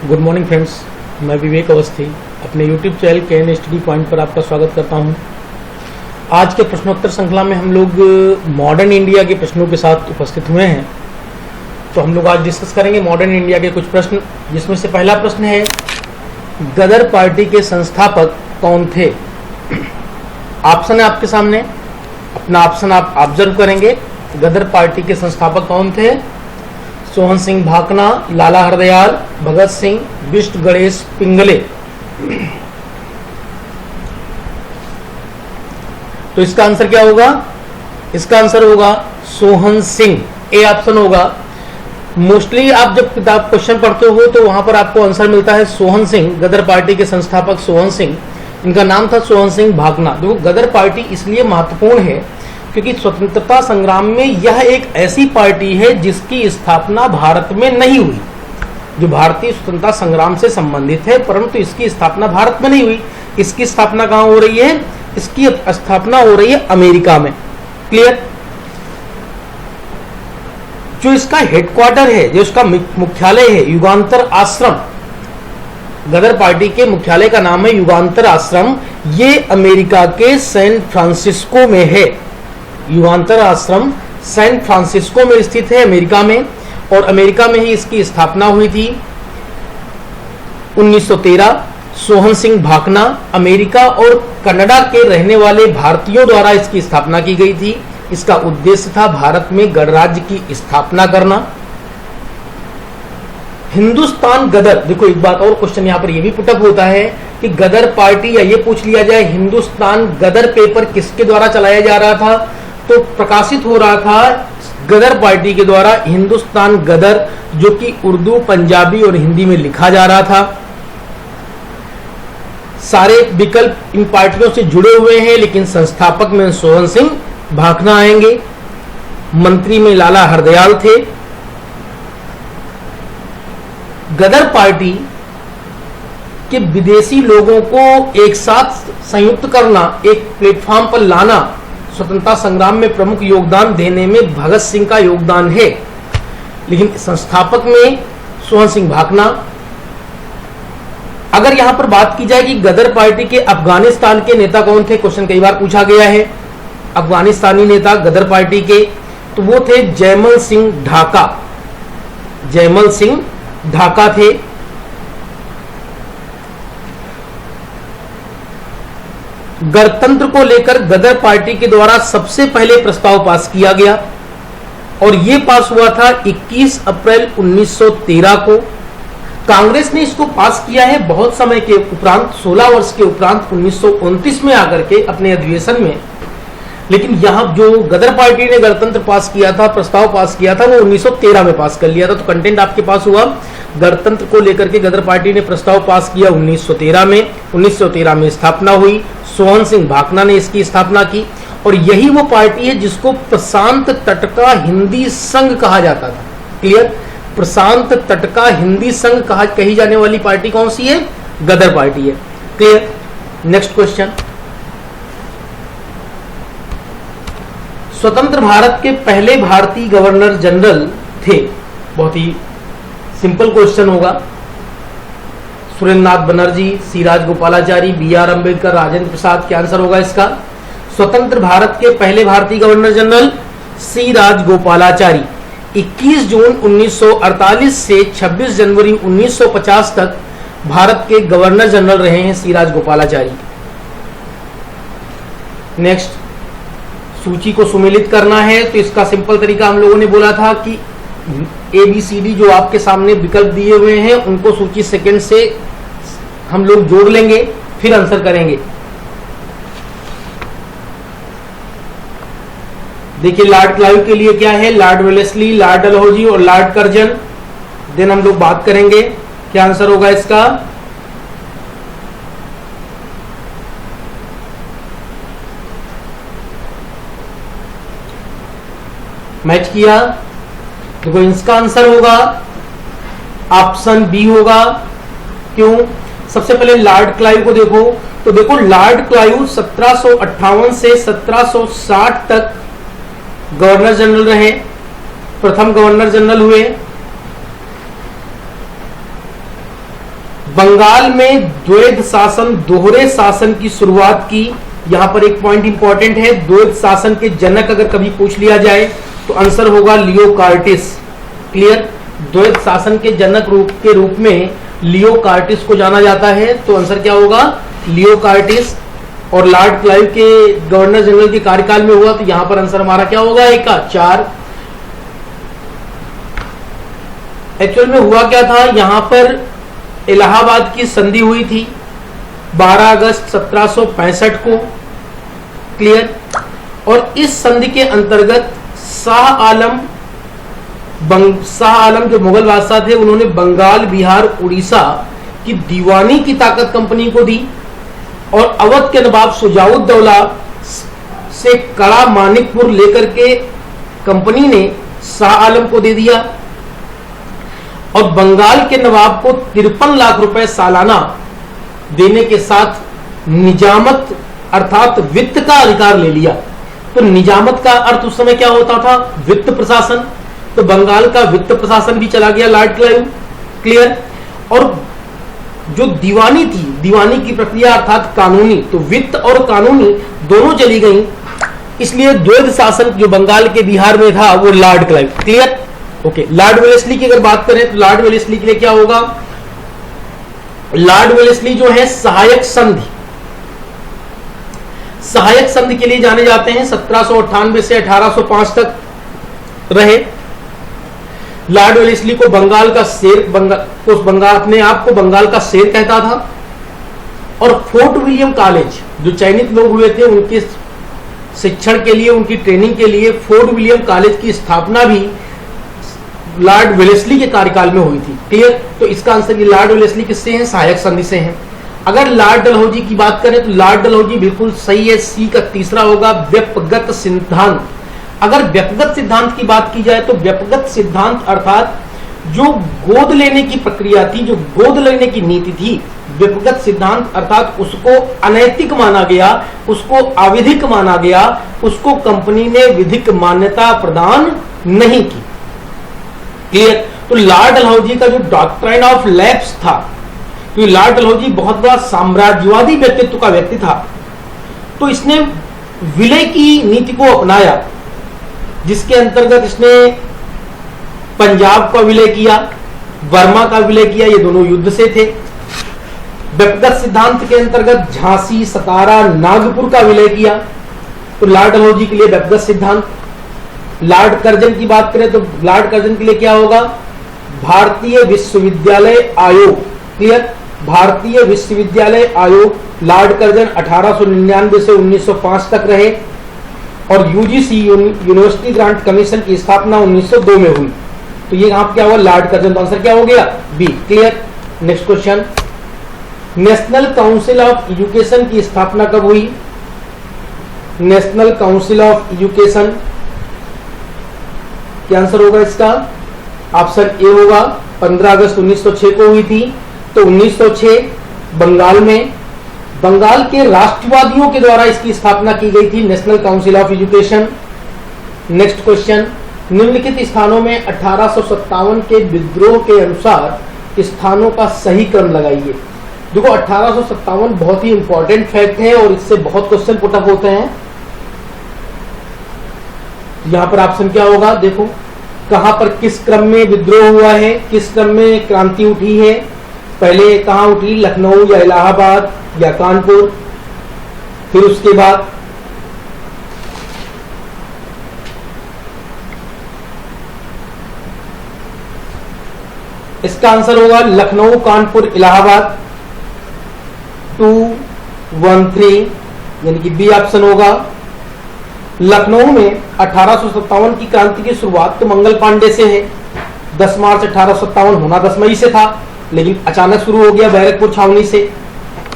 Good morning friends, मैं विवेक अवस्थी अपने YouTube channel KN study point पर आपका स्वागत करता हूं। आज के प्रश्नोत्तर श्रृंखला में हम लोग मॉडर्न इंडिया के प्रश्नों के साथ उपस्थित हुए हैं। तो हम लोग आज डिस्कस करेंगे मॉडर्न इंडिया के कुछ प्रश्न, जिसमें से पहला प्रश्न है, गदर पार्टी के संस्थापक कौन थे? ऑप्शन है आपके सामने, अपना ऑप्शन आप ऑब्जर्व करेंगे। गदर पार्टी के संस्थापक कौन थे? सोहन सिंह भाकना, लाला हरदयाल, भगत सिंह, बिष्ट गणेश पिंगले। तो इसका आंसर क्या होगा? इसका आंसर होगा सोहन सिंह। ए ऑप्शन होगा। मोस्टली आप जब किताब क्वेश्चन पढ़ते हो तो वहां पर आपको आंसर मिलता है सोहन सिंह। गदर पार्टी के संस्थापक सोहन सिंह, इनका नाम था सोहन सिंह भाकना। देखो, गदर पार्टी इसलिए महत्वपूर्ण है क्योंकि स्वतंत्रता संग्राम में यह एक ऐसी पार्टी है जिसकी स्थापना भारत में नहीं हुई, जो भारतीय स्वतंत्रता संग्राम से संबंधित है, परंतु इसकी स्थापना भारत में नहीं हुई। इसकी स्थापना कहां हो रही है? इसकी स्थापना हो रही है अमेरिका में। क्लियर? जो इसका हेडक्वार्टर है, जो इसका मुख्यालय है, युगांतर आश्रम, गदर पार्टी के मुख्यालय का नाम है युगांतर आश्रम। ये अमेरिका के सैन फ्रांसिस्को में है। युगांतर आश्रम सैन फ्रांसिस्को में स्थित है, अमेरिका में, और अमेरिका में ही इसकी स्थापना हुई थी 1913। सोहन सिंह भाकना, अमेरिका और कनाडा के रहने वाले भारतीयों द्वारा इसकी स्थापना की गई थी। इसका उद्देश्य था भारत में गणराज्य की स्थापना करना। हिंदुस्तान गदर, देखो एक बात और क्वेश्चन यहां पर यह भी पुटअप होता है कि गदर पार्टी, या ये पूछ लिया जाए हिंदुस्तान गदर पेपर किसके द्वारा चलाया जा रहा था, तो प्रकाशित हो रहा था गदर पार्टी के द्वारा हिंदुस्तान गदर, जो कि उर्दू, पंजाबी और हिंदी में लिखा जा रहा था। सारे विकल्प इन पार्टियों से जुड़े हुए हैं, लेकिन संस्थापक में सोहन सिंह भाकना आएंगे। मंत्री में लाला हरदयाल थे। गदर पार्टी के विदेशी लोगों को एक साथ संयुक्त करना, एक प्लेटफॉर्म पर लाना, स्वतंत्रता संग्राम में प्रमुख योगदान देने में भगत सिंह का योगदान है। लेकिन संस्थापक में सोहन सिंह भाकना। अगर यहां पर बात की जाए कि गदर पार्टी के अफगानिस्तान के नेता कौन थे, क्वेश्चन कई बार पूछा गया है। अफगानिस्तानी नेता गदर पार्टी के, तो वो थे जयमल सिंह ढाका। जयमल सिंह ढाका थे। गणतंत्र को लेकर गदर पार्टी के द्वारा सबसे पहले प्रस्ताव पास किया गया, और यह पास हुआ था 21 अप्रैल 1913 को। कांग्रेस ने इसको पास किया है बहुत समय के उपरांत, 16 वर्ष के उपरांत, 1929 में आकर के अपने अधिवेशन में। लेकिन यहां जो गदर पार्टी ने गणतंत्र पास किया था, प्रस्ताव पास किया था, वो 1913 में पास कर लिया था। तो कंटेंट आपके पास हुआ, गणतंत्र को लेकर के गदर पार्टी ने प्रस्ताव पास किया 1913 में। 1913 में स्थापना हुई। सोहन सिंह भाकना ने इसकी स्थापना की, और यही वो पार्टी है जिसको प्रशांत तट का हिंदी संघ कहा जाता था। क्लियर? प्रशांत तट का हिंदी संघ कही जाने वाली पार्टी कौन सी है? गदर पार्टी है। क्लियर? नेक्स्ट क्वेश्चन, स्वतंत्र भारत के पहले भारतीय गवर्नर जनरल थे? बहुत ही सिंपल क्वेश्चन होगा। सुरेंद्रनाथ बनर्जी, सी राजगोपालाचारी, बी आर अम्बेडकर, राजेंद्र प्रसाद। क्या आंसर होगा इसका? स्वतंत्र भारत के पहले भारतीय गवर्नर जनरल सी राजगोपालाचारी। 21 जून 1948 से 26 जनवरी 1950 तक भारत के गवर्नर जनरल रहे हैं सी राजगोपालाचारी। नेक्स्ट, सूची को सुमेलित करना है, तो इसका सिंपल तरीका हम लोगों ने बोला था कि ABCD जो आपके सामने विकल्प दिए हुए हैं, उनको सूची सेकंड से हम लोग जोड़ लेंगे, फिर आंसर करेंगे। देखिए, लॉर्ड क्लाइव के लिए क्या है? लॉर्ड वेलेस्ली, लॉर्ड डलहौजी और लॉर्ड कर्जन। देन हम लोग बात करेंगे क्या आंसर होगा इसका। मैच किया? देखो, इसका आंसर होगा ऑप्शन बी होगा। क्यों? सबसे पहले लॉर्ड क्लाइव को देखो, तो देखो लॉर्ड क्लाइव 1758 से 1760 तक गवर्नर जनरल रहे, प्रथम गवर्नर जनरल हुए। बंगाल में द्वैध शासन, दोहरे शासन की शुरुआत की। यहां पर एक पॉइंट इंपॉर्टेंट है, द्वैध शासन के जनक अगर कभी पूछ लिया जाए तो आंसर होगा लियो कार्टिस। क्लियर? द्वैध शासन के जनक के रूप में लियो कार्टिस को जाना जाता है, तो आंसर क्या होगा? लियो कार्टिस। और लॉर्ड क्लाइव के गवर्नर जनरल के कार्यकाल में हुआ, तो यहां पर आंसर हमारा क्या होगा? एक का 4। एक्चुअल में हुआ क्या था, यहां पर इलाहाबाद की संधि हुई थी 12 अगस्त 1765 को। क्लियर? और इस संधि के अंतर्गत शाह आलम जो मुगल बादशाह थे, उन्होंने बंगाल, बिहार, उड़ीसा की दीवानी की ताकत कंपनी को दी और अवध के नवाब शुजाउद्दौला से कड़ा मानिकपुर लेकर के कंपनी ने शाह आलम को दे दिया और बंगाल के नवाब को 53 लाख रुपए सालाना देने के साथ निजामत अर्थात वित्त का अधिकार ले लिया। तो निजामत का अर्थ उस समय क्या होता था? वित्त प्रशासन। तो बंगाल का वित्त प्रशासन भी चला गया लॉर्ड क्लाइव। क्लियर? और जो दीवानी थी, दीवानी की प्रक्रिया अर्थात कानूनी, तो वित्त और कानूनी दोनों चली गई। इसलिए द्वैध शासन जो बंगाल के बिहार में था वो Lord Clive. Clear? Okay. Lord Wellesley की अगर बात करें तो लॉर्ड वेलेस्ली के लिए क्या होगा? लॉर्ड वेलेस्ली जो है सहायक संधि, सहायक संधि के लिए जाने जाते हैं। 1798 से 1805 तक रहे। लॉर्ड वेलेस्ली को बंगाल का शेर, बंगाल अपने आप को बंगाल का शेर कहता था। और फोर्ट विलियम कॉलेज, जो चयनित लोग हुए थे उनके शिक्षण के लिए, उनकी ट्रेनिंग के लिए फोर्ट विलियम कॉलेज की स्थापना भी लॉर्ड वेलेस्ली के कार्यकाल में हुई थी। क्लियर? तो इसका आंसर ये लॉर्ड वेलेस्ली किससे है? सहायक संधि से है। अगर लॉर्ड डलहौजी की बात करें तो लॉर्ड डलहौजी बिल्कुल सही है, सी का तीसरा होगा, व्यक्तिगत सिद्धांत। अगर व्यक्तिगत सिद्धांत की बात की जाए तो व्यक्तिगत सिद्धांत अर्थात जो गोद लेने की प्रक्रिया थी, जो गोद लेने की नीति थी, व्यक्तिगत सिद्धांत अर्थात उसको अनैतिक माना गया, उसको अविधिक माना गया, उसको कंपनी ने विधिक मान्यता प्रदान नहीं की। क्लियर? तो लॉर्ड डलहौजी का जो डॉक्ट्राइन ऑफ लैप्स था, क्योंकि लॉर्ड डलहौजी बहुत बड़ा साम्राज्यवादी व्यक्तित्व का व्यक्ति था, तो इसने विलय की नीति को अपनाया, जिसके अंतर्गत इसने पंजाब का विलय किया, बर्मा का विलय किया। ये दोनों युद्ध से थे। व्यक्तिगत सिद्धांत के अंतर्गत झांसी, सतारा, नागपुर का विलय किया। तो लॉर्ड डलहौजी के लिए व्यक्तिगत सिद्धांत। लॉर्ड कर्जन की बात करें तो लॉर्ड कर्जन के लिए क्या होगा? भारतीय विश्वविद्यालय आयोग। क्लियर? भारतीय विश्वविद्यालय आयोग। लॉर्ड कर्जन 1899 से 1905 तक रहे और यूजीसी यूनिवर्सिटी ग्रांट कमीशन की स्थापना 1902 में हुई। तो ये यहां क्या हुआ? Lord Curzon. तो आंसर क्या हो गया? B. Clear? Next question, national council of education की स्थापना कब हुई? नेशनल काउंसिल ऑफ एजुकेशन, क्या आंसर होगा इसका? ऑप्शन ए होगा, 15 अगस्त 1906 को हुई थी। तो 1906 बंगाल में बंगाल के राष्ट्रवादियों के द्वारा इसकी स्थापना की गई थी, national council of education. Next question, निम्नलिखित स्थानों में 1857 के विद्रोह के अनुसार स्थानों का सही क्रम लगाइए। देखो 1857 बहुत ही इंपॉर्टेंट फैक्ट है और इससे बहुत क्वेश्चन पुटअप होते हैं। यहां पर ऑप्शन क्या होगा? देखो कहां पर किस क्रम में विद्रोह हुआ है, किस क्रम में क्रांति उठी है, पहले कहां उठी, लखनऊ या इलाहाबाद या कानपुर, फिर उसके बाद इसका आंसर होगा लखनऊ, कानपुर, इलाहाबाद। 213 यानी कि बी ऑप्शन होगा। लखनऊ में 1857 की क्रांति की शुरुआत तो मंगल पांडे से है। 10 मार्च 1857 होना 10 मई से था, लेकिन अचानक शुरू हो गया बैरकपुर छावनी से।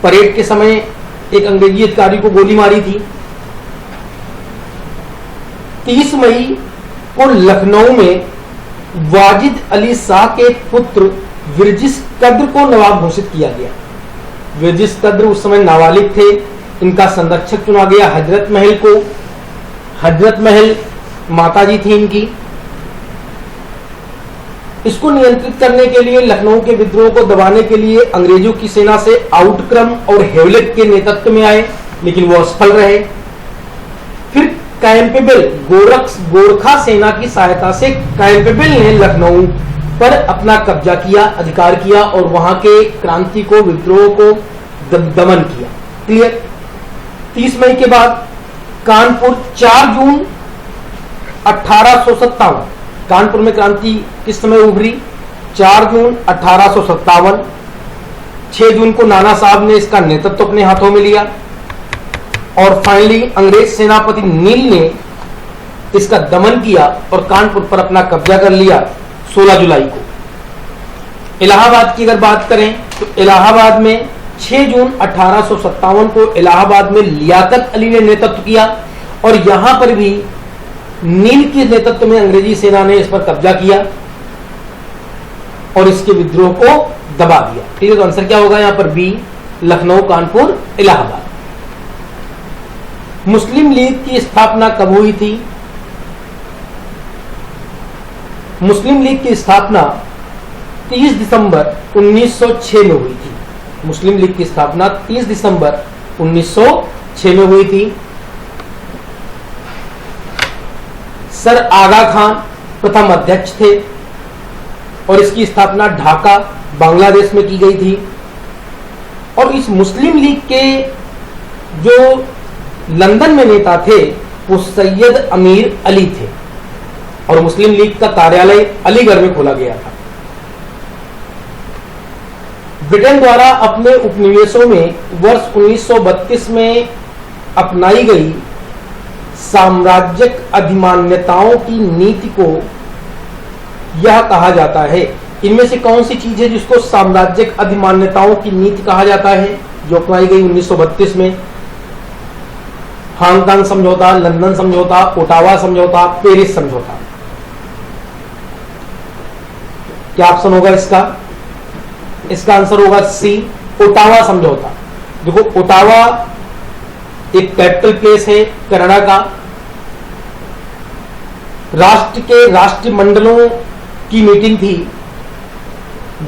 परेड के समय एक अंग्रेजी अधिकारी को गोली मारी थी। 30 मई को लखनऊ में वाजिद अली शाह के पुत्र विरजिस कद्र को नवाब घोषित किया गया। विरजिस कद्र उस समय नाबालिग थे। इनका संरक्षक चुना गया हजरत महल को। हजरत महल माताजी थी इनकी। इसको नियंत्रित करने के लिए, लखनऊ के विद्रोह को दबाने के लिए अंग्रेजों की सेना से आउटक्रम और हेवलेट के नेतृत्व में आए, लेकिन वो असफल रहे। फिर कैंपेबल गोरखा सेना की सहायता से कैंपेबल ने लखनऊ पर अपना कब्जा किया, अधिकार किया और वहां के क्रांति को, विद्रोह को दमन किया। क्लियर। 30 मई के बाद कानपुर 4 जून 1857, कानपुर में क्रांति किस समय उभरी? 4 जून 1857। 6 जून को नाना साहब ने इसका नेतृत्व अपने हाथों में लिया और फाइनली अंग्रेज सेनापति नील ने इसका दमन किया और कानपुर पर अपना कब्जा कर लिया 16 जुलाई को। इलाहाबाद की अगर बात करें तो इलाहाबाद में 6 जून 1857 को इलाहाबाद में लियाकत अली ने नेतृत्व किया और यहां पर भी नील के नेतृत्व में अंग्रेजी सेना ने इस पर कब्जा किया और इसके विद्रोह को दबा दिया। ठीक है, तो आंसर क्या होगा यहां पर? बी, लखनऊ, कानपुर, इलाहाबाद। मुस्लिम लीग की स्थापना कब हुई थी? मुस्लिम लीग की स्थापना 30 दिसंबर 1906 में हुई थी। मुस्लिम लीग की स्थापना 30 दिसंबर 1906 में हुई थी। सर आगा खान प्रथम अध्यक्ष थे और इसकी स्थापना ढाका, बांग्लादेश में की गई थी। और इस मुस्लिम लीग के जो लंदन में नेता थे वो सैयद अमीर अली थे और मुस्लिम लीग का कार्यालय अलीगढ़ में खोला गया था। ब्रिटेन द्वारा अपने उपनिवेशों में वर्ष 1932 में अपनाई गई साम्राज्यिक अधिमान्यताओं की नीति को यह कहा जाता है। इनमें से कौन सी चीज है जिसको साम्राज्यिक अधिमान्यताओं की नीति कहा जाता है, जो अपनाई गई 1932 में? हांगकांग समझौता, लंदन समझौता, ओटावा समझौता, पेरिस समझौता। क्या ऑप्शन होगा इसका? इसका आंसर होगा सी, ओटावा समझौता। देखो, ओटावा एक कैपिटल प्लेस है कनाडा का। राष्ट्र के राष्ट्रमंडलों की मीटिंग थी।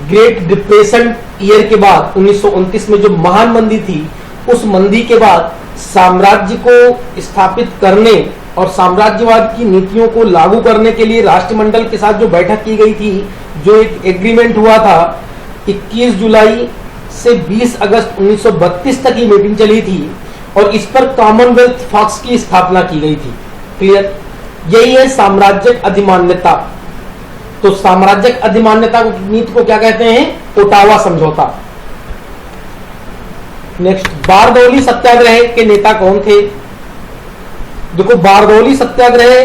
ग्रेट डिप्रेशन ईयर के बाद 1929 में जो महान मंदी थी, उस मंदी के बाद साम्राज्य को स्थापित करने और साम्राज्यवाद की नीतियों को लागू करने के लिए राष्ट्रमंडल के साथ जो बैठक की गई थी, जो एक एग्रीमेंट हुआ था, 21 जुलाई से 20 अगस्त 1932 तक ये मीटिंग चली थी और इस पर कॉमनवेल्थ फॉक्स की स्थापना की गई थी। क्लियर? यही है साम्राज्यिक अधिमान्यता। तो साम्राज्यिक अधिमान्यता नीति को क्या कहते हैं? ओटावा समझौता। नेक्स्ट, बारदौली सत्याग्रह के नेता कौन थे? देखो, बारदौली सत्याग्रह,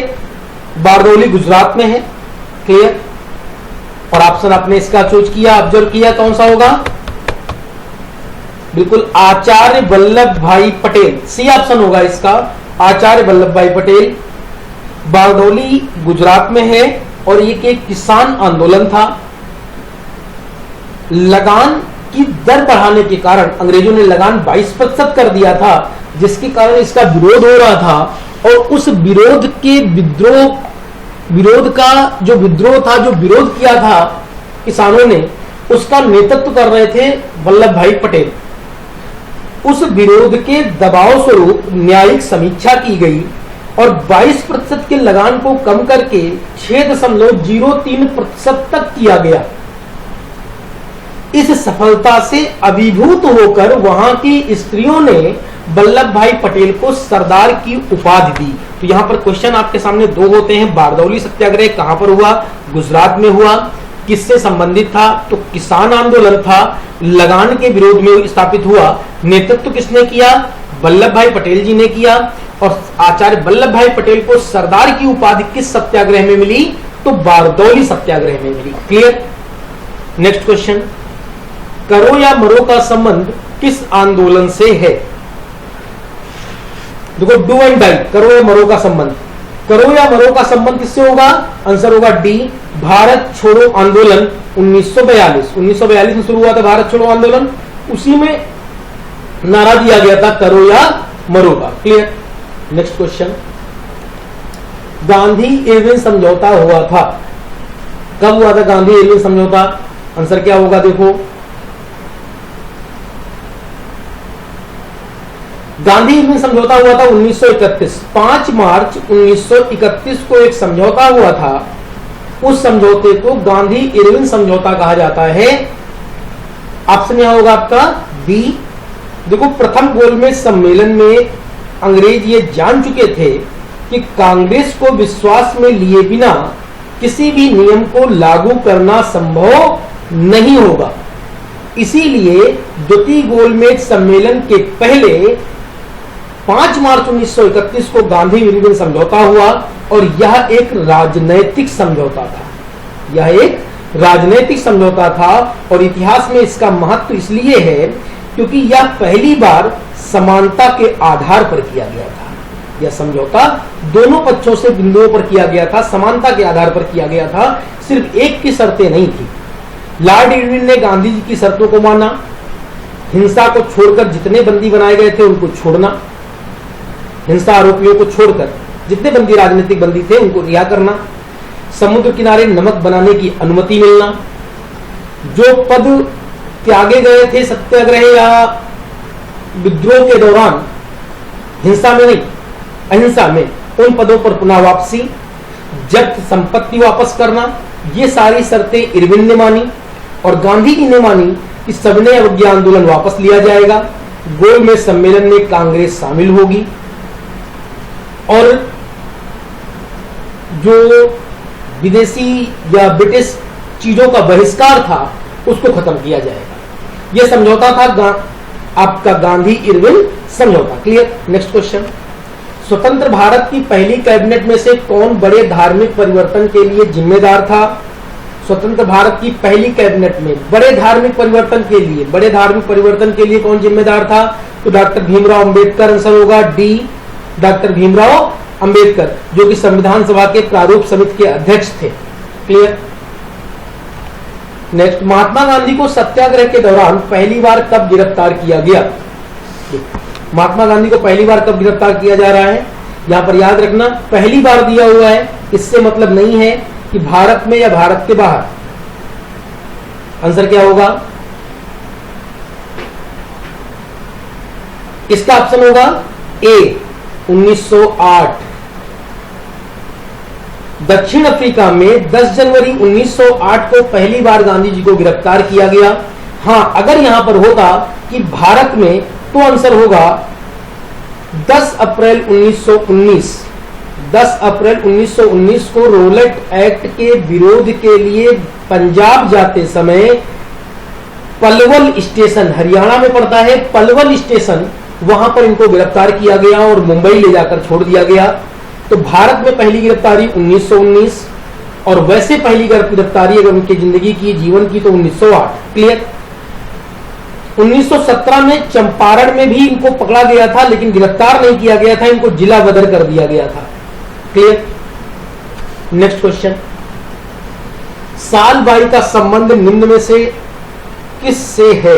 बारदौली गुजरात में है। क्लियर? और ऑप्शन आपने इसका चूज किया, ऑब्जर्व किया, कौन सा होगा? बिल्कुल आचार्य वल्लभ भाई पटेल, सी ऑप्शन होगा इसका, आचार्य वल्लभ भाई पटेल। बारदौली गुजरात में है और ये एक किसान आंदोलन था। लगान की दर बढ़ाने के कारण अंग्रेजों ने लगान 22% कर दिया था, जिसके कारण इसका विरोध हो रहा था और उस विरोध के विरोध का जो विद्रोह था, जो विरोध किया था किसानों ने, उसका नेतृत्व कर रहे थे वल्लभ भाई पटेल। उस विरोध के दबाव स्वरूप न्यायिक समीक्षा की गई और 22% के लगान को कम करके 6.03% तक किया गया। इस सफलता से अभिभूत होकर वहां की स्त्रियों ने वल्लभ भाई पटेल को सरदार की उपाधि दी। तो यहां पर क्वेश्चन आपके सामने दो होते हैं। बारदौली सत्याग्रह कहां पर हुआ? गुजरात में हुआ। किससे संबंधित था? तो किसान आंदोलन था, लगान के विरोध में स्थापित हुआ। नेतृत्व किसने किया? वल्लभ भाई पटेल जी ने किया। और आचार्य वल्लभ भाई पटेल को सरदार की उपाधि किस सत्याग्रह में मिली? तो बारदौली सत्याग्रह में मिली। क्लियर? नेक्स्ट क्वेश्चन, करो या मरो का संबंध किस आंदोलन से है? देखो, डू एंड डाई, करो या मरो का संबंध। करो या मरो का संबंध किससे होगा? आंसर होगा डी, भारत छोड़ो आंदोलन 1942 में शुरू हुआ था भारत छोड़ो आंदोलन। उसी में नारा दिया गया था करो या मरो का। Clear? Next question, Gandhi Irwin समझौता हुआ था कब हुआ था गांधी इरविन समझौता? आंसर क्या होगा देखो, गांधी इरविन समझौता हुआ था 1931। 5 मार्च 1931 को एक समझौता हुआ था, उस समझौते को गांधी इरविन समझौता कहा जाता है। ऑप्शन यहां होगा आपका बी। देखो, प्रथम गोलमेज सम्मेलन में अंग्रेज ये जान चुके थे कि कांग्रेस को विश्वास में लिए बिना किसी भी नियम को लागू करना संभव नहीं होगा। इसीलिए द्वितीय गोलमेज सम्मेलन के पहले 5 मार्च 1931 को गांधी इरविन समझौता हुआ और यह एक राजनैतिक समझौता था। यह एक राजनैतिक समझौता था और इतिहास में इसका महत्व इसलिए है क्योंकि यह पहली बार समानता के आधार पर किया गया था। यह समझौता दोनों पक्षों से बिंदुओं पर किया गया था, समानता के आधार पर किया गया था, सिर्फ एक की शर्तें नहीं थी। लॉर्ड इरविन ने गांधी जी की शर्तों को माना, हिंसा को छोड़कर जितने बंदी बनाए गए थे उनको छोड़ना, हिंसा आरोपियों को छोड़कर जितने बंदी राजनीतिक बंदी थे उनको रिहा करना, समुद्र किनारे नमक बनाने की अनुमति मिलना, जो पद त्यागे गए थे सत्याग्रह या विद्रोह के दौरान, हिंसा में नहीं अहिंसा में, उन पदों पर पुनः वापसी, जब्त संपत्ति वापस करना, ये सारी शर्तें इरविन ने मानी और गांधी जी ने मानी कि सबने अवज्ञा आंदोलन वापस लिया जाएगा, गोलमेज सम्मेलन में कांग्रेस शामिल होगी और जो विदेशी या ब्रिटिश चीजों का बहिष्कार था उसको खत्म किया जाएगा। यह समझौता था आपका गांधी इरविन समझौता। क्लियर? नेक्स्ट क्वेश्चन, स्वतंत्र भारत की पहली कैबिनेट में से कौन बड़े धार्मिक परिवर्तन के लिए जिम्मेदार था? स्वतंत्र भारत की पहली कैबिनेट में बड़े धार्मिक परिवर्तन के लिए कौन जिम्मेदार था? तो डॉक्टर भीमराव अंबेडकर आंसर होगा डी, डॉक्टर भीमराव अंबेडकर, जो कि संविधान सभा के प्रारूप समिति के अध्यक्ष थे। क्लियर? नेक्स्ट, महात्मा गांधी को सत्याग्रह के दौरान पहली बार कब गिरफ्तार किया गया? महात्मा गांधी को पहली बार कब गिरफ्तार किया जा रहा है? यहां पर याद रखना, पहली बार दिया हुआ है, इससे मतलब नहीं है कि भारत में या भारत के बाहर। आंसर क्या होगा? इसका ऑप्शन होगा ए, 1908। दक्षिण अफ्रीका में 10 जनवरी 1908 को पहली बार गांधी जी को गिरफ्तार किया गया। हां, अगर यहां पर होता कि भारत में, तो आंसर होगा 10 अप्रैल 1919। 10 अप्रैल 1919 को रोलेट एक्ट के विरोध के लिए पंजाब जाते समय पलवल स्टेशन, हरियाणा में पड़ता है पलवल स्टेशन, वहां पर इनको गिरफ्तार किया गया और मुंबई ले जाकर छोड़ दिया गया। तो भारत में पहली गिरफ्तारी 1919 और वैसे पहली गिरफ्तारी अगर उनकी जिंदगी की, जीवन की, तो 1908। क्लियर? 1917 में चंपारण में भी इनको पकड़ा गया था लेकिन गिरफ्तार नहीं किया गया था, इनको जिला बदर कर दिया गया था। क्लियर? नेक्स्ट क्वेश्चन, साल बाई का संबंध निम्न में से किससे है?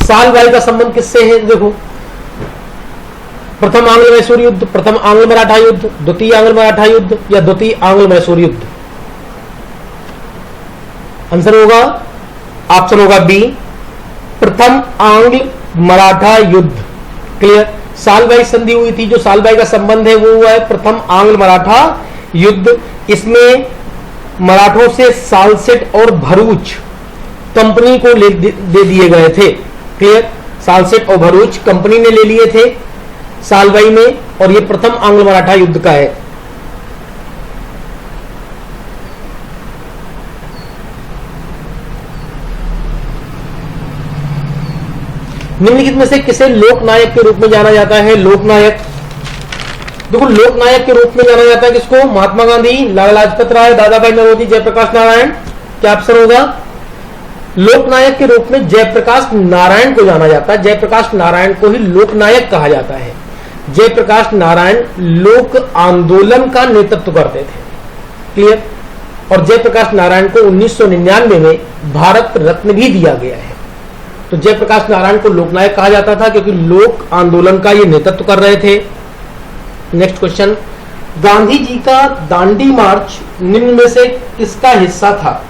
साल बाई का संबंध किससे है? देखो, प्रथम आंग्ल मैसूर युद्ध, प्रथम आंग्ल मराठा युद्ध, द्वितीय आंग्ल मराठा युद्ध या द्वितीय आंग्ल मैसूर युद्ध? आंसर होगा, ऑप्शन होगा बी, प्रथम आंग्ल मराठा युद्ध। क्लियर? सालबाई संधि हुई थी, जो सालबाई का संबंध है वो हुआ है प्रथम आंग्ल मराठा युद्ध। इसमें मराठों से सालसेट और भरूच कंपनी को दे दिए गए थे। क्लियर? सालसेट और भरूच कंपनी ने ले लिए थे सालबाई में, और ये प्रथम आंग्ल मराठा युद्ध का है। निम्नलिखित में से किसे लोकनायक के रूप में जाना जाता है? लोकनायक, देखो, लोकनायक के रूप में जाना जाता है किसको? महात्मा गांधी, लाला लाजपत राय, दादा भाई नौरोजी, जयप्रकाश नारायण। क्या ऑप्शन होगा? लोकनायक के रूप में जयप्रकाश नारायण को जाना जाता है। जयप्रकाश नारायण को ही लोकनायक कहा जाता है। जयप्रकाश नारायण लोक आंदोलन का नेतृत्व करते थे। क्लियर? और जयप्रकाश नारायण को 1999 में भारत रत्न भी दिया गया है। तो जयप्रकाश नारायण को लोकनायक कहा जाता था क्योंकि लोक आंदोलन का ये नेतृत्व कर रहे थे। नेक्स्ट क्वेश्चन, गांधी जी का दांडी मार्च निम्न में से किसका हिस्सा था?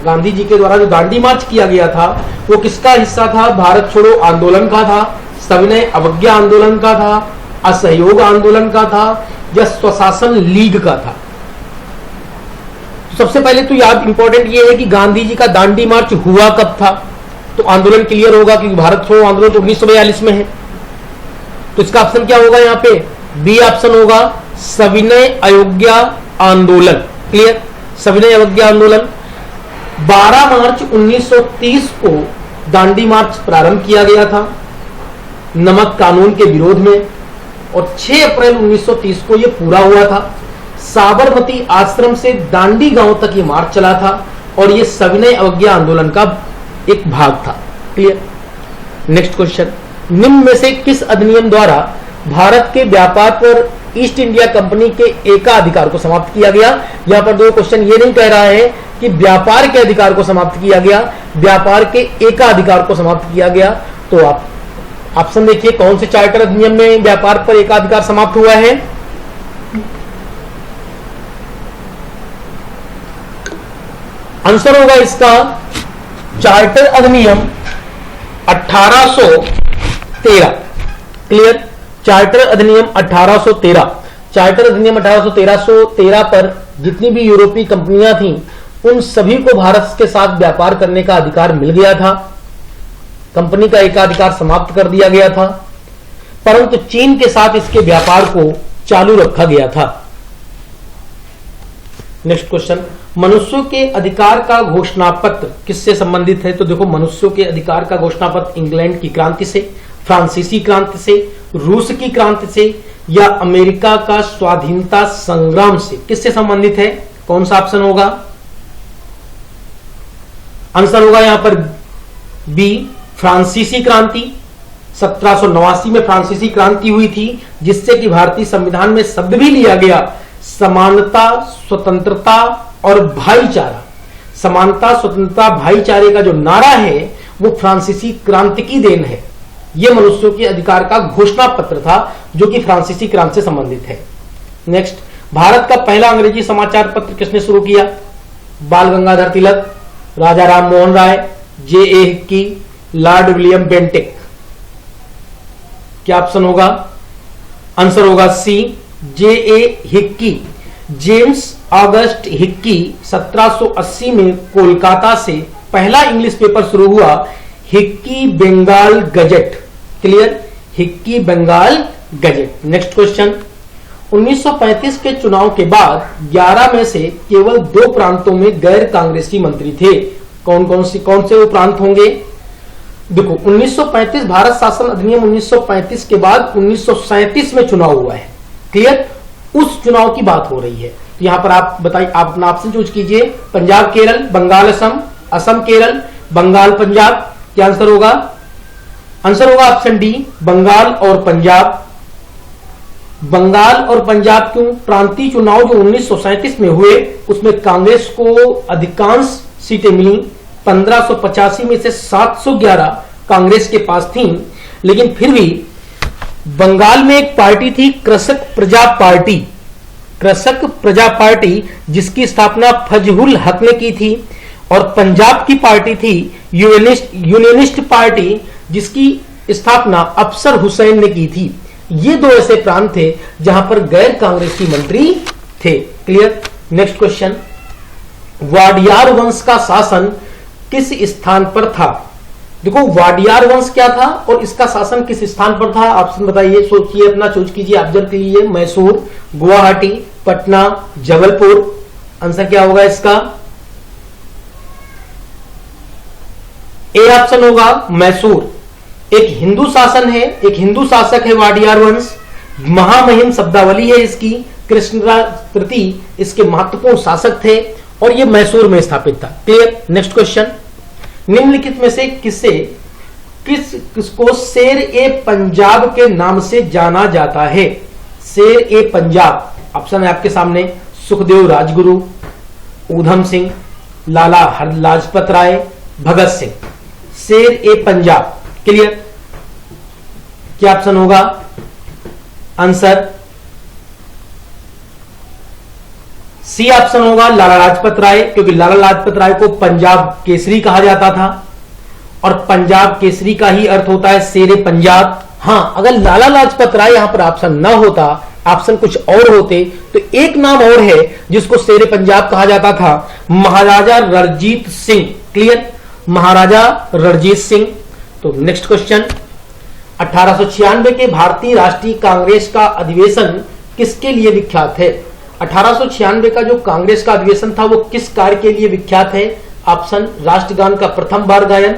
गांधी जी के द्वारा जो दांडी मार्च किया गया था वो किसका हिस्सा था? भारत छोड़ो आंदोलन का था, सविनय अवज्ञा आंदोलन का था, असहयोग आंदोलन का था, या स्वशासन लीग का था? सबसे पहले तो याद इंपॉर्टेंट ये है कि गांधी जी का दांडी मार्च हुआ कब था, तो आंदोलन क्लियर होगा क्योंकि भारत छोड़ो आंदोलन तो 1942 में है। तो इसका ऑप्शन क्या होगा? यहाँ पे बी ऑप्शन होगा, सविनय अवज्ञा आंदोलन। क्लियर, सविनय अवज्ञा आंदोलन। 12 मार्च 1930 को दांडी मार्च प्रारंभ किया गया था नमक कानून के विरोध में, और 6 अप्रैल 1930 को यह पूरा हुआ था। साबरमती आश्रम से दांडी गांव तक ये मार्च चला था और यह सविनय अवज्ञा आंदोलन का एक भाग था। क्लियर। नेक्स्ट क्वेश्चन, निम्न में से किस अधिनियम द्वारा भारत के व्यापार पर ईस्ट इंडिया कंपनी के एकाधिकार को समाप्त किया गया? यहां पर दो क्वेश्चन ये नहीं कह रहा है कि व्यापार के अधिकार को समाप्त किया गया, व्यापार के एकाधिकार को समाप्त किया गया। तो आप ऑप्शन देखिए, कौन से चार्टर अधिनियम में व्यापार पर एकाधिकार समाप्त हुआ है? आंसर होगा इसका चार्टर अधिनियम 1813। क्लियर, चार्टर अधिनियम 1813। चार्टर अधिनियम 1813 पर जितनी भी यूरोपीय कंपनियां थीं उन सभी को भारत के साथ व्यापार करने का अधिकार मिल गया था। कंपनी का एकाधिकार समाप्त कर दिया गया था, परंतु चीन के साथ इसके व्यापार को चालू रखा गया था। नेक्स्ट क्वेश्चन, मनुष्यों के अधिकार का घोषणा पत्र किससे संबंधित है? तो देखो, मनुष्यों के अधिकार का घोषणा पत्र इंग्लैंड की क्रांति से, फ्रांसीसी क्रांति से, रूस की क्रांति से, या अमेरिका का स्वाधीनता संग्राम से किससे संबंधित है? कौन सा ऑप्शन होगा? आंसर होगा यहां पर बी, फ्रांसीसी क्रांति। 1789 में फ्रांसीसी क्रांति हुई थी, जिससे कि भारतीय संविधान में शब्द भी लिया गया, समानता, स्वतंत्रता और भाईचारा। समानता, स्वतंत्रता, भाईचारे का जो नारा है वो फ्रांसीसी क्रांति की देन है। यह मनुष्यों के अधिकार का घोषणा पत्र था जो कि फ्रांसीसी क्रांति से संबंधित है। नेक्स्ट, भारत का पहला अंग्रेजी समाचार पत्र किसने शुरू किया? Bal Gangadhar Tilak, Raja Ram Mohan Roy, J A. Hicky, lord William Bentinck. क्या ऑप्शन होगा? आंसर होगा C, J A. Hicky. James August Hicky 1780 में कोलकाता से पहला इंग्लिश पेपर शुरू हुआ, Hicky Bengal gazette. Clear, Hicky Bengal gazette. Next question, 1935 के चुनाव के बाद 11 में से केवल 2 प्रांतों में गैर कांग्रेसी मंत्री थे। कौन से वो प्रांत होंगे? देखो, 1935 भारत शासन अधिनियम 1935 के बाद 1937 में चुनाव हुआ है। क्लियर, उस चुनाव की बात हो रही है। तो यहां पर आप बताइए, आप अपना ऑप्शन चूज कीजिए। पंजाब केरल, बंगाल असम, असम केरल, बंगाल पंजाब। क्या आंसर होगा? आंसर होगा ऑप्शन डी, बंगाल और पंजाब। बंगाल और पंजाब क्यों? प्रांतीय चुनाव जो 1937 में हुए उसमें कांग्रेस को अधिकांश सीटें मिली। 1585 में से 711 कांग्रेस के पास थी, लेकिन फिर भी बंगाल में एक पार्टी थी, कृषक प्रजा पार्टी। कृषक प्रजा पार्टी जिसकी स्थापना फजहुल हक ने की थी, और पंजाब की पार्टी थी यूनियनिस्ट पार्टी जिसकी स्थापना अफसर हुसैन ने की थी। ये 2 ऐसे प्रांत थे जहां पर गैर कांग्रेसी मंत्री थे। क्लियर। नेक्स्ट क्वेश्चन, वाडियार वंश का शासन किस स्थान पर था? देखो, वाडियार वंश क्या था और इसका शासन किस स्थान पर था? ऑप्शन बताइए, सोचिए, अपना चूज कीजिए, ऑब्जर्व कीजिए। मैसूर, गुवाहाटी, पटना, जबलपुर। आंसर क्या होगा इसका? ए ऑप्शन होगा मैसूर। एक हिंदू शासन है, एक हिंदू शासक है वाडियार वंश। महामहिम शब्दावली है इसकी। कृष्ण प्रति इसके महत्वपूर्ण शासक थे और यह मैसूर में स्थापित था। क्लियर। नेक्स्ट क्वेश्चन, निम्नलिखित में से किसको शेर ए पंजाब के नाम से जाना जाता है? शेर ए पंजाब, ऑप्शन है आपके सामने, सुखदेव राजगुरु, ऊधम सिंह, लाला लाजपत राय, भगत सिंह। शेर ए पंजाब। क्लियर। क्या ऑप्शन होगा? आंसर सी ऑप्शन होगा लाला लाजपत राय, क्योंकि लाला लाजपत राय को पंजाब केसरी कहा जाता था और पंजाब केसरी का ही अर्थ होता है शेरे पंजाब। हां, अगर लाला लाजपत राय यहां पर ऑप्शन ना होता, ऑप्शन कुछ और होते, तो एक नाम और है जिसको शेरे पंजाब कहा जाता था, महाराजा रणजीत सिंह। क्लियर, महाराजा रणजीत सिंह। तो नेक्स्ट क्वेश्चन, 1896 के भारतीय राष्ट्रीय कांग्रेस का अधिवेशन किसके लिए विख्यात है? 1896 का जो कांग्रेस का अधिवेशन था वो किस कार्य के लिए विख्यात है? ऑप्शन, राष्ट्रगान का प्रथम बार गायन,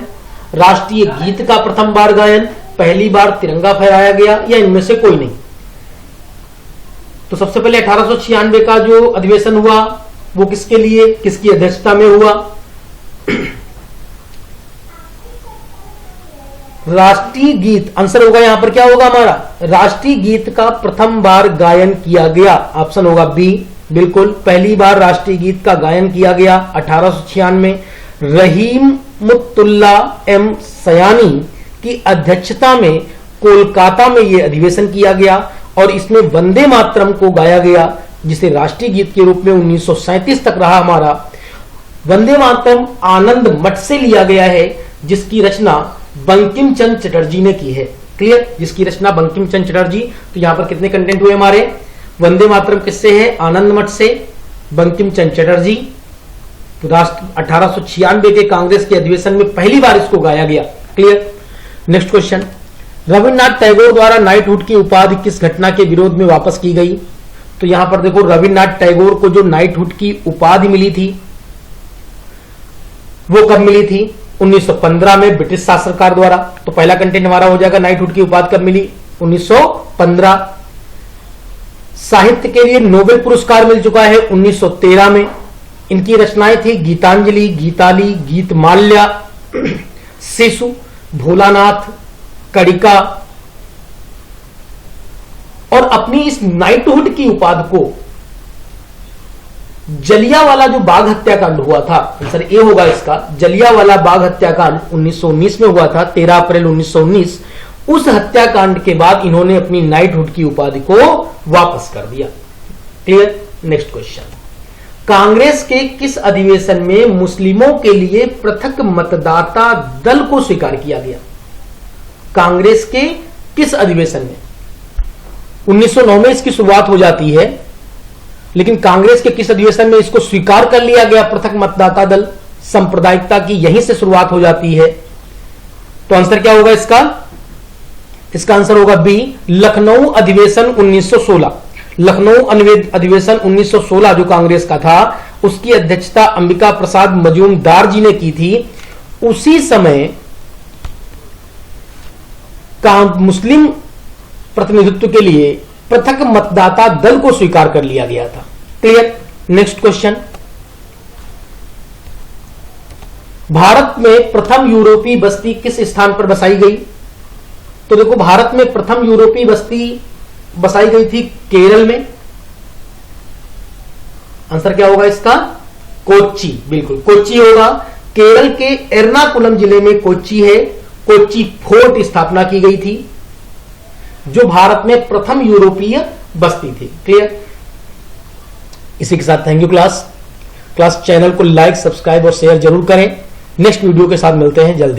राष्ट्रीय गीत का प्रथम बार गायन, पहली बार तिरंगा फहराया गया, या इनमें से कोई नहीं। तो सबसे पहले 1896 का जो अधिवेशन हुआ वो किसके लिए, किसकी अध्यक्षता में हुआ? राष्ट्रीय गीत, आंसर होगा यहां पर क्या होगा हमारा, राष्ट्रीय गीत का प्रथम बार गायन किया गया। ऑप्शन होगा बी, बिल्कुल पहली बार राष्ट्रीय गीत का गायन किया गया 1896। रहीमतुल्ला एम सयानी की अध्यक्षता में कोलकाता में यह अधिवेशन किया गया और इसमें वंदे मातरम को गाया गया, जिसे राष्ट्रीय गीत के रूप में 1937 तक रहा हमारा। वंदे मातरम आनंद मठ से लिया गया है, जिसकी रचना बंकिम चंद्र चटर्जी ने की है। क्लियर, जिसकी रचना बंकिम चंद्र चटर्जी। तो यहां पर कितने कंटेंट हुए हमारे? वंदे मातरम किससे है? आनंद मठ से, बंकिम चंद्र चटर्जी। तो राष्ट्र 1896 के कांग्रेस के अधिवेशन में पहली बार इसको गाया गया। Clear. Next question, Rabindranath Tagore द्वारा नाइटहुड की उपाधि किस घटना के विरोध में वापस की गई? तो यहां पर देखो, रविन्द्रनाथ टैगोर को जो नाइटहुड की उपाधि मिली थी वो कब मिली थी? 1915 में ब्रिटिश शासन सरकार द्वारा। तो पहला कंटेंट हमारा हो जाएगा, नाइटहुड की उपाधि कब मिली? 1915। साहित्य के लिए नोबेल पुरस्कार मिल चुका है 1913 में। इनकी रचनाएं थी गीतांजलि, गीताली, गीतमाल्या, शिशु, भोलानाथ, कड़िका। और अपनी इस नाइटहुड की उपाधि को जलियांवाला जो बाग हत्याकांड हुआ था, आंसर ए होगा इसका, जलियांवाला बाग हत्याकांड 1919 में हुआ था, 13 अप्रैल 1919। उस हत्याकांड के बाद इन्होंने अपनी नाइटहुड की उपाधि को वापस कर दिया। क्लियर। नेक्स्ट क्वेश्चन, कांग्रेस के किस अधिवेशन में मुस्लिमों के लिए पृथक मतदाता दल को स्वीकार किया गया? कांग्रेस के किस अधिवेशन में? 1909 में इसकी शुरुआत हो जाती है, लेकिन कांग्रेस के किस अधिवेशन में इसको स्वीकार कर लिया गया पृथक मतदाता दल? सांप्रदायिकता की यहीं से शुरुआत हो जाती है। तो आंसर क्या होगा इसका? इसका आंसर होगा बी, लखनऊ अधिवेशन 1916। लखनऊ अधिवेशन 1916 जो कांग्रेस का था, उसकी अध्यक्षता अंबिका प्रसाद मजूमदार जी ने की थी। उसी समय मुस्लिम प्रतिनिधित्व के लिए पृथक मतदाता दल को स्वीकार कर लिया गया था। क्लियर। नेक्स्ट क्वेश्चन, भारत में प्रथम यूरोपीय बस्ती किस स्थान पर बसाई गई? तो देखो, भारत में प्रथम यूरोपीय बस्ती बसाई गई थी केरल में। आंसर क्या होगा इसका? कोच्चि। बिल्कुल कोच्चि होगा। केरल के एर्नाकुलम जिले में कोच्चि है। कोच्चि फोर्ट स्थापना की गई थी, जो भारत में प्रथम यूरोपीय बस्ती थी। क्लियर। इसी के साथ थैंक यू क्लास चैनल को लाइक, सब्सक्राइब और शेयर जरूर करें। नेक्स्ट वीडियो के साथ मिलते हैं जल्दी।